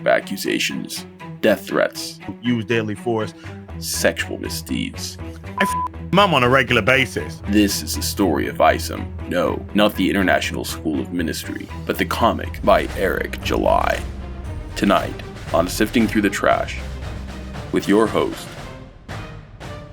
rape accusations, death threats, use deadly force, sexual misdeeds. Mom on a regular basis. This is the story of Isom. No, not the International School of Ministry, but the comic by Eric July. Tonight, on Sifting Through the Trash, with your host,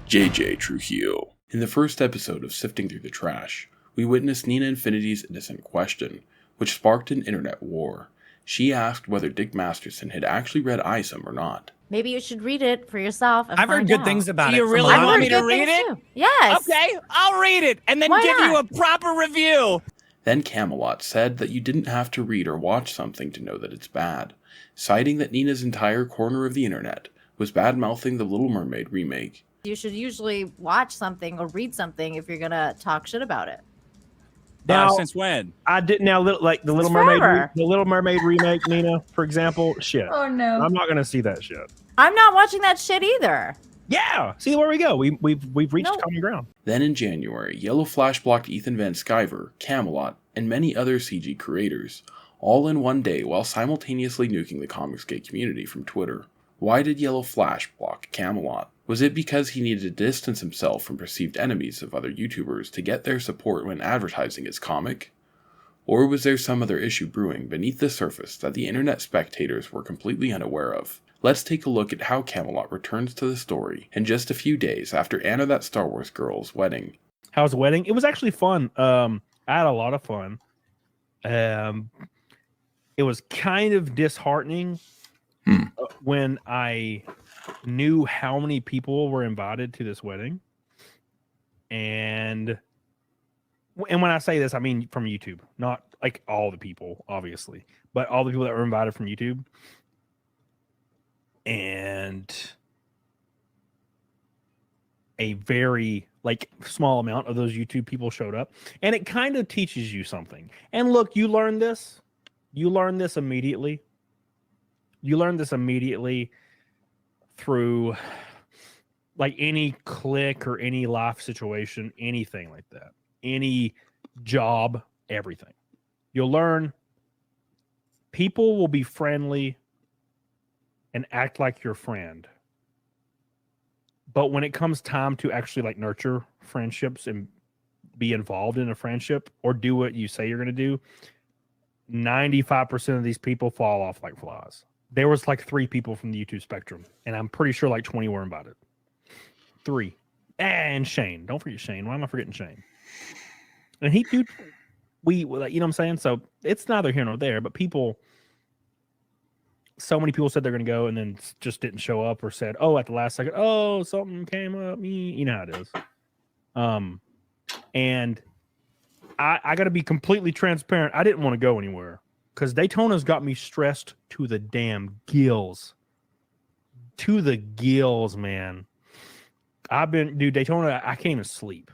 JJ Trujillo. In the first episode of Sifting Through the Trash, we witnessed Nina Infinity's innocent question, which sparked an internet war. She asked whether Dick Masterson had actually read Isom or not. Maybe you should read it for yourself and I've heard good out. things about Do it. you really want me to read it? Too. Yes. Okay, I'll read it and then Why give you a not? proper review. Then Camelot said that you didn't have to read or watch something to know that it's bad, citing that Nina's entire corner of the internet was bad-mouthing the Little Mermaid remake. You should usually watch something or read something if you're going to talk shit about it. Now, Since when? I didn't like the Little Mermaid, the Little Mermaid remake, Nina, for example. Shit. Oh, no. I'm not gonna see that shit. I'm not watching that shit either. Yeah. See where we go. We've reached No. common ground. Then in January, Yellow Flash blocked Ethan Van Sciver, Camelot, and many other CG creators, all in one day while simultaneously nuking the Comicsgate community from Twitter. Why did Yellow Flash block Camelot? Was it because he needed to distance himself from perceived enemies of other YouTubers to get their support when advertising his comic? Or was there some other issue brewing beneath the surface that the internet spectators were completely unaware of? Let's take a look at how Camelot returns to the story in just a few days after Anna That Star Wars Girl's wedding. How's the wedding? It was actually fun. I had a lot of fun. It was kind of disheartening when I knew how many people were invited to this wedding. And when I say this, I mean from YouTube, not like all the people, obviously, but all the people that were invited from YouTube. And a very small amount of those YouTube people showed up, and it kind of teaches you something. And look, you learn this immediately. You learn this immediately through any click or any life situation, anything like that, any job, everything. You'll learn people will be friendly and act like your friend. But when it comes time to actually nurture friendships and be involved in a friendship or do what you say you're going to do, 95% of these people fall off like flies. There was 3 people from the YouTube spectrum, and I'm pretty sure 20 were invited. 3. And Shane. Don't forget Shane. Why am I forgetting Shane? And you know what I'm saying? So it's neither here nor there, but so many people said they're going to go and then just didn't show up or said, at the last second, something came up. You know how it is. And I got to be completely transparent. I didn't want to go anywhere because Daytona's got me stressed to the damn gills. To the gills, man. Daytona, I can't even sleep.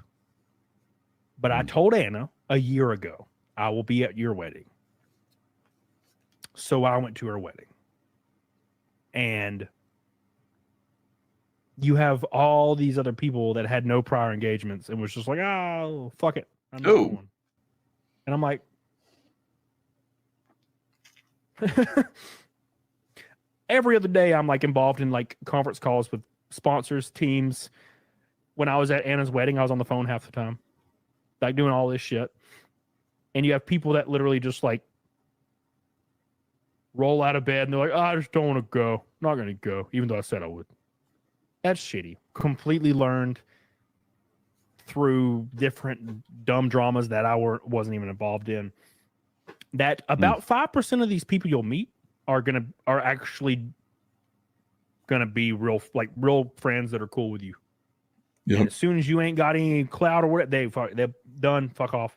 But I told Anna a year ago, I will be at your wedding. So I went to her wedding. And you have all these other people that had no prior engagements and was just like, oh, fuck it. I'm not going. And I'm like, every other day I'm involved in conference calls with sponsors, teams. When I was at Anna's wedding, I was on the phone half the time, doing all this shit. And you have people that literally just roll out of bed and they're like, I just don't want to go. I'm not going to go, even though I said I would. That's shitty. Completely learned through different dumb dramas that I wasn't even involved in. That about 5% of these people you'll meet are actually gonna be real friends that are cool with you. Yep. And as soon as you ain't got any clout or whatever, they're done. Fuck off.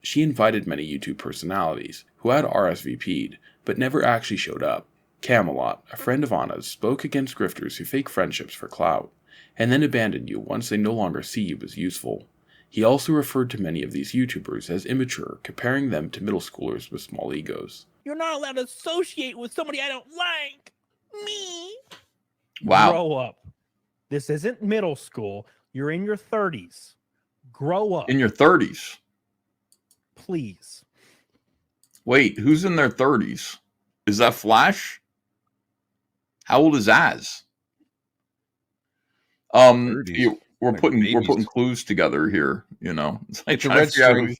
She invited many YouTube personalities who had RSVP'd, but never actually showed up. Camelot, a friend of Anna's, spoke against grifters who fake friendships for clout, and then abandon you once they no longer see you as useful. He also referred to many of these YouTubers as immature, comparing them to middle schoolers with small egos. You're not allowed to associate with somebody I don't like. Me. Wow. Grow up. This isn't middle school. You're in your 30s. Grow up. In your 30s? Please. Wait, who's in their 30s? Is that Flash? How old is Az? We're putting clues together here. You know, it's like the red string.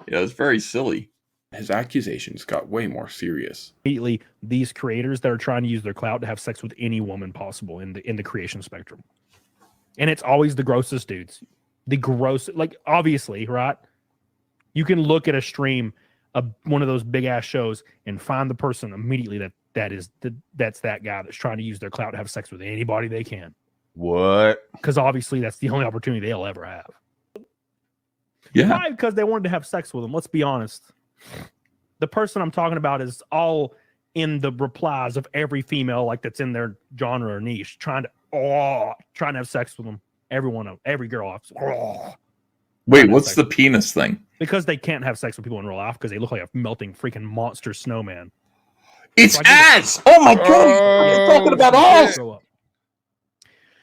Yeah, it's very silly. His accusations got way more serious. Immediately, these creators that are trying to use their clout to have sex with any woman possible in the creation spectrum, and it's always the grossest dudes, the gross. Like obviously, right? You can look at a stream of one of those big ass shows and find the person immediately that's that guy that's trying to use their clout to have sex with anybody they can. What? Because obviously that's the only opportunity they'll ever have. Yeah. Probably because they wanted to have sex with them. Let's be honest. The person I'm talking about is all in the replies of every female like that's in their genre or niche, trying to have sex with them. Every girl. Wait, what's the penis thing? Because they can't have sex with people in real life because they look like a melting freaking monster snowman. It's Az! Oh my god! We're talking about Az!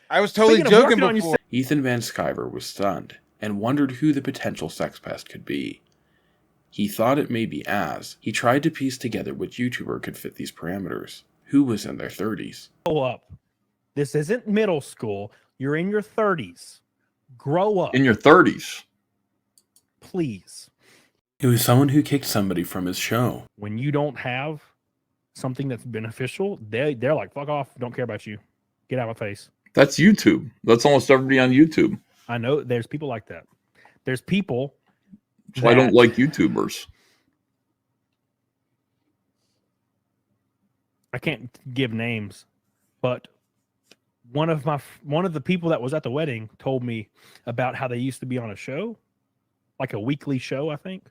I was totally joking before. Ethan Van Sciver was stunned and wondered who the potential sex pest could be. He thought it may be Az. He tried to piece together which YouTuber could fit these parameters. Who was in their 30s? Grow up. This isn't middle school. You're in your 30s. Grow up. In your 30s. Please. It was someone who kicked somebody from his show. When you don't have something that's beneficial, they're like, fuck off. Don't care about you. Get out of my face. That's YouTube. That's almost everybody on YouTube. I know there's people like that. There's people. So I don't like YouTubers. I can't give names, but one of the people that was at the wedding told me about how they used to be on a show, like a weekly show, I think.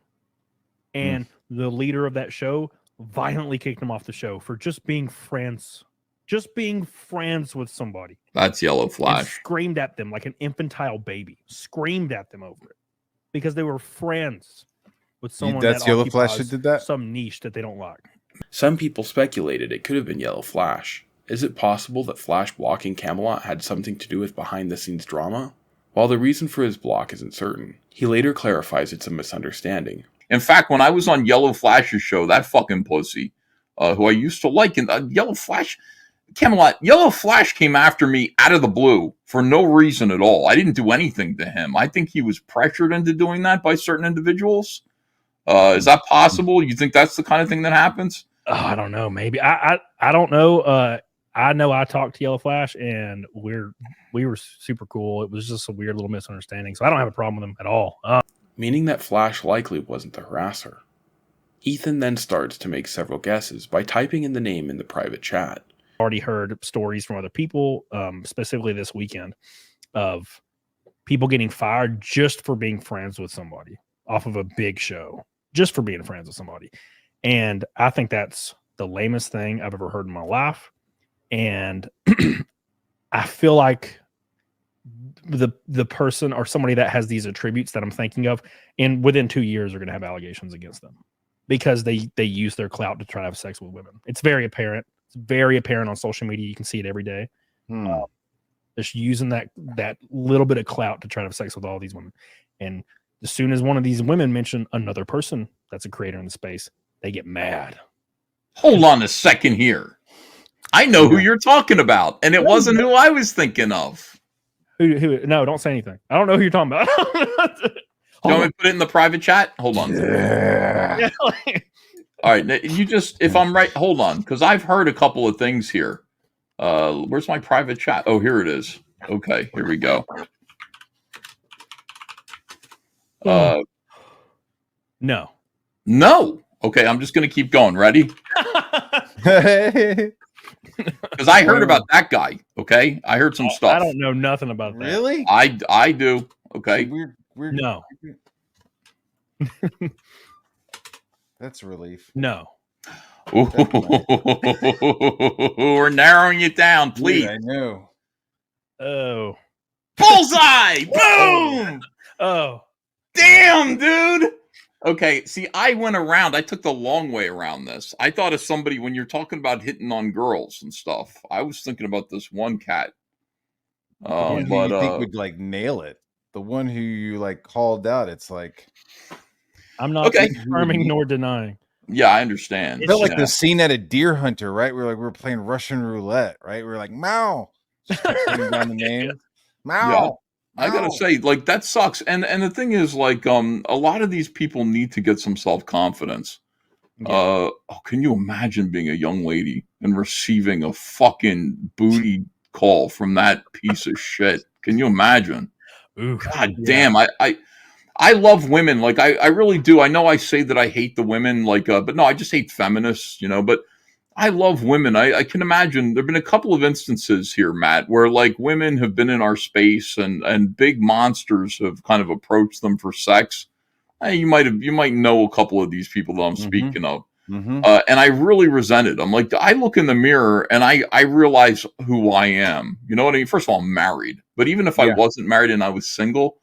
And the leader of that show violently kicked him off the show for just being friends with somebody. That's Yellow And Flash. screamed at them like an infantile baby. Screamed at them over it because they were friends with someone. That's Yellow Flash that did that? Some niche that they don't like. Some people speculated it could have been Yellow Flash. Is it possible that Flash blocking Camelot had something to do with behind-the-scenes drama? While the reason for his block isn't certain, he later clarifies it's a misunderstanding. In fact, when I was on Yellow Flash's show, that fucking pussy, who I used to like, and Yellow Flash, Camelot, Yellow Flash came after me out of the blue for no reason at all. I didn't do anything to him. I think he was pressured into doing that by certain individuals. Is that possible? You think that's the kind of thing that happens? Oh, I don't know. Maybe I don't know. I know I talked to Yellow Flash and we were super cool. It was just a weird little misunderstanding. So I don't have a problem with him at all. Meaning that Flash likely wasn't the harasser. Ethan then starts to make several guesses by typing in the name in the private chat. Already heard stories from other people, specifically this weekend, of people getting fired just for being friends with somebody off of a big show, just for being friends with somebody. And I think that's the lamest thing I've ever heard in my life. And I feel like the person or somebody that has these attributes that I'm thinking of, and within 2 years are going to have allegations against them because they use their clout to try to have sex with women. It's very apparent. It's very apparent on social media. You can see it every day. Just using that little bit of clout to try to have sex with all these women. And as soon as one of these women mention another person that's a creator in the space, they get mad. Hold on a second here. I know who you're talking about, and it wasn't who I was thinking of. Who? No, don't say anything. I don't know who you're talking about. You want me to put it in the private chat? Hold on. Yeah. All right, you just, if I'm right, hold on, because I've heard a couple of things here. Where's my private chat? Oh, here it is. Okay, here we go. No. No. Okay, I'm just going to keep going. Ready? Because I heard about that guy. Okay, I heard some stuff. I don't know nothing about that. Really? I do. Okay. We're No. That's a relief. No. Ooh, we're narrowing it down, please. Dude, I know. Oh. Bullseye! Boom! Oh. Damn, dude. Okay, see, I went around. I took the long way around this. I thought of somebody when you're talking about hitting on girls and stuff. I was thinking about this one cat. Who do you think would like nail it? The one who you like called out. It's like I'm not confirming nor denying. Yeah, I understand. I felt like Yeah. the scene at a Deer Hunter, right? We were playing Russian roulette, right? We were like, Mao. Just kept putting down the names. Mao. Yeah. I gotta say, like, that sucks. And the thing is, like, a lot of these people need to get some self-confidence. Yeah. Can you imagine being a young lady and receiving a fucking booty call from that piece of shit? Can you imagine? Ooh, God damn. I love women. Like, I really do. I know I say that I hate the women, like, but no, I just hate feminists, you know, but I love women. I can imagine there've been a couple of instances here, Matt, where like women have been in our space and big monsters have kind of approached them for sex. You might know a couple of these people that I'm speaking of. And I really resent it. I'm like, I look in the mirror and I realize who I am. You know what I mean? First of all, I'm married, but even if I wasn't married and I was single,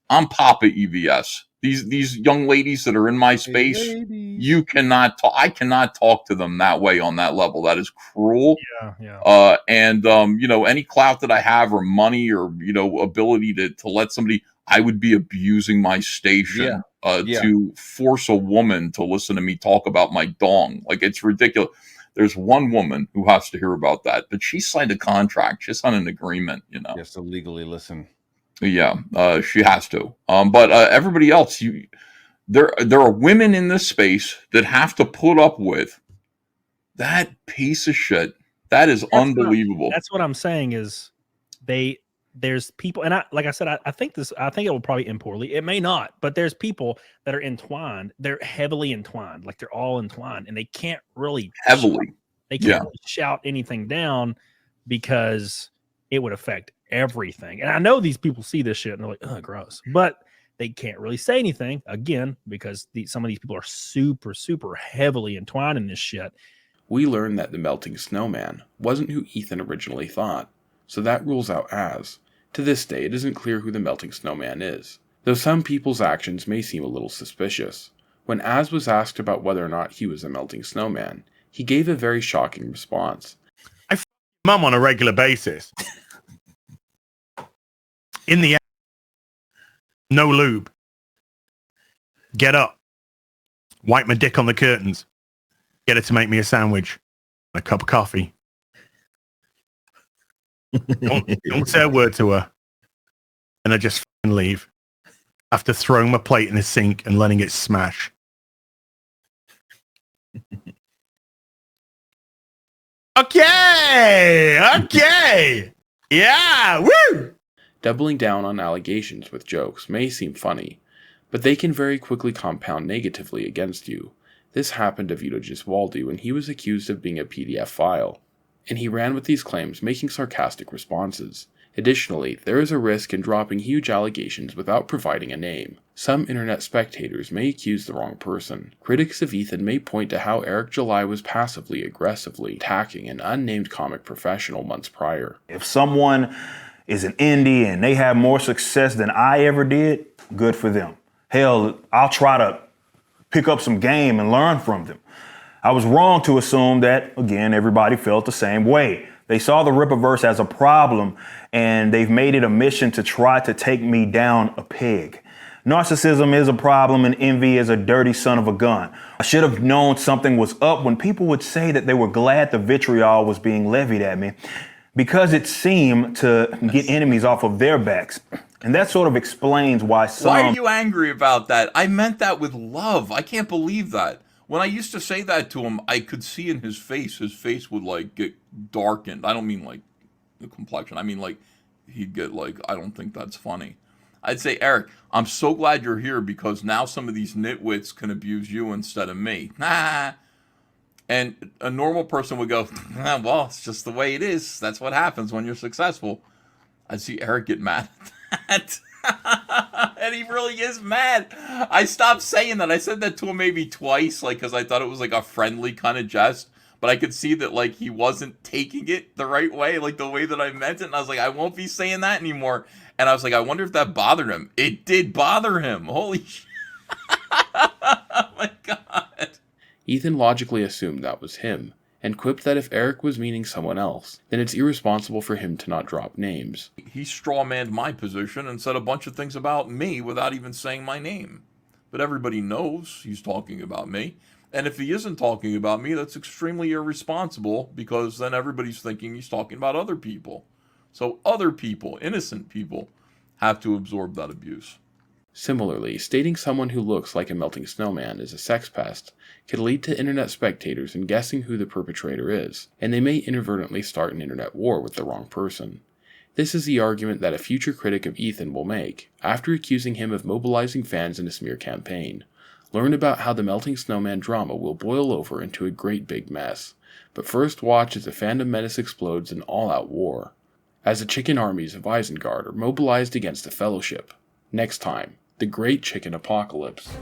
I'm Papa EVS. These young ladies that are in my space, you cannot talk. I cannot talk to them that way on that level. That is cruel. And you know, any clout that I have or money or, you know, ability to let somebody, I would be abusing my station to force a woman to listen to me talk about my dong. Like, it's ridiculous. There's one woman who has to hear about that, but she signed a contract. She signed an agreement, you know. Yes, to legally listen. Yeah, she has to. But everybody else, there are women in this space that have to put up with that piece of shit. That is unbelievable. That's what I'm saying is there's people, and like I said, I think it will probably end poorly. It may not, but there's people that are entwined. They're heavily entwined, like they're all entwined, and they can't really shout anything down because it would affect everything. And I know these people see this shit and they're like, oh, gross. But they can't really say anything, again, because some of these people are super, super heavily entwined in this shit. We learned that the melting snowman wasn't who Ethan originally thought, so that rules out Az. To this day, it isn't clear who the melting snowman is, though some people's actions may seem a little suspicious. When Az was asked about whether or not he was a melting snowman, he gave a very shocking response. I f mum on a regular basis. In the no lube. Get up. Wipe my dick on the curtains. Get her to make me a sandwich. And a cup of coffee. don't say a word to her. And I just leave. After throwing my plate in the sink and letting it smash. Okay. Yeah. Woo! Doubling down on allegations with jokes may seem funny, but they can very quickly compound negatively against you. This happened to Vito Giswaldi when he was accused of being a PDF file, and he ran with these claims, making sarcastic responses. Additionally, there is a risk in dropping huge allegations without providing a name. Some internet spectators may accuse the wrong person. Critics of Ethan may point to how Eric July was passively aggressively attacking an unnamed comic professional months prior. If someone is an indie and they have more success than I ever did, good for them. Hell, I'll try to pick up some game and learn from them. I was wrong to assume that, again, everybody felt the same way. They saw the Rippaverse as a problem, and they've made it a mission to try to take me down a peg. Narcissism is a problem, and envy is a dirty son of a gun. I should have known something was up when people would say that they were glad the vitriol was being levied at me, because it seemed to get enemies off of their backs. And that sort of explains why some... Why are you angry about that? I meant that with love. I can't believe that. When I used to say that to him, I could see in his face would like get darkened. I don't mean like the complexion. I mean like he'd get like, I don't think that's funny. I'd say, Eric, I'm so glad you're here because now some of these nitwits can abuse you instead of me. Nah. And a normal person would go, well, it's just the way it is. That's what happens when you're successful. I'd see Eric get mad at that. And he really is mad. I stopped saying that. I said that to him maybe twice, like, because I thought it was like a friendly kind of jest. But I could see that, like, he wasn't taking it the right way, like the way that I meant it. And I was like, I won't be saying that anymore. And I was like, I wonder if that bothered him. It did bother him. Holy shit. Oh my God. Ethan logically assumed that was him, and quipped that if Eric was meaning someone else, then it's irresponsible for him to not drop names. He strawmanned my position and said a bunch of things about me without even saying my name. But everybody knows he's talking about me. And if he isn't talking about me, that's extremely irresponsible, because then everybody's thinking he's talking about other people. So other people, innocent people, have to absorb that abuse. Similarly, stating someone who looks like a melting snowman is a sex pest could lead to internet spectators in guessing who the perpetrator is, and they may inadvertently start an internet war with the wrong person. This is the argument that a future critic of Ethan will make, after accusing him of mobilizing fans in a smear campaign. Learn about how the melting snowman drama will boil over into a great big mess, but first watch as the fandom menace explodes in all-out war, as the chicken armies of Isengard are mobilized against the Fellowship. Next time, the Great Chicken Apocalypse.